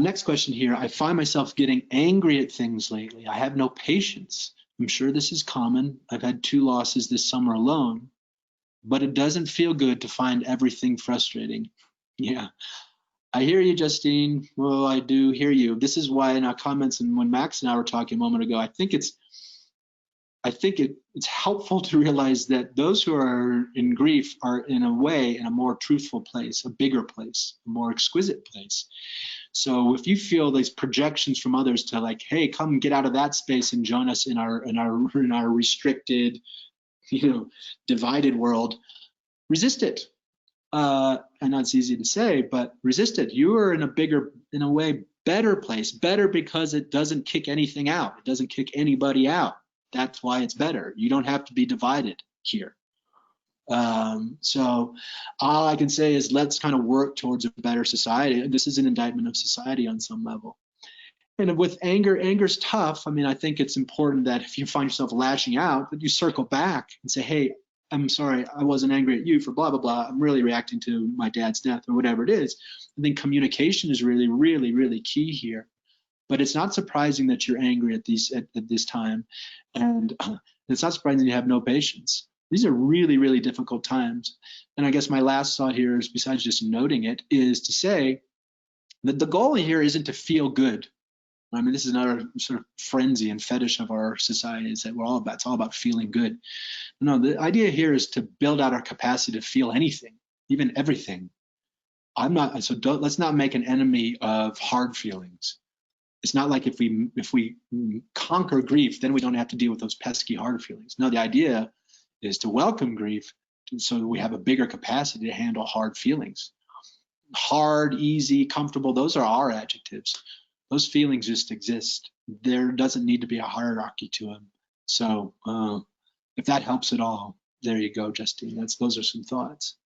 next question here. I find myself getting angry at things lately. I have no patience. I'm sure this is common. I've had 2 losses this summer alone, but it doesn't feel good to find everything frustrating. Yeah, I hear you, Justine. Well, I do hear you. This is why in our comments and when Max and I were talking a moment ago, I think it's helpful to realize that those who are in grief are in a way in a more truthful place, a bigger place, a more exquisite place. So if you feel these projections from others to like, hey, come get out of that space and join us in our restricted, divided world, resist it. And that's easy to say, but resist it. You are in a bigger, in a way, better place. Better because it doesn't kick anything out. It doesn't kick anybody out. That's why it's better. You don't have to be divided here. So all I can say is let's kind of work towards a better society. This is an indictment of society on some level. And with anger's tough. I mean, I think it's important that if you find yourself lashing out, that you circle back and say, hey, I'm sorry, I wasn't angry at you for blah, blah, blah. I'm really reacting to my dad's death or whatever it is. I think communication is really, really, really key here. But it's not surprising that you're angry at this time. And it's not surprising you have no patience. These are really, really difficult times. And I guess my last thought here is, besides just noting it, is to say that the goal here isn't to feel good. I mean, this is another sort of frenzy and fetish of our society, is that it's all about feeling good. No, the idea here is to build out our capacity to feel anything, even everything. Let's not make an enemy of hard feelings. It's not like if we conquer grief, then we don't have to deal with those pesky hard feelings. No, the idea is to welcome grief so that we have a bigger capacity to handle hard feelings. Hard, easy, comfortable, those are our adjectives. Those feelings just exist. There doesn't need to be a hierarchy to them. So if that helps at all, there you go, Justine. Those are some thoughts.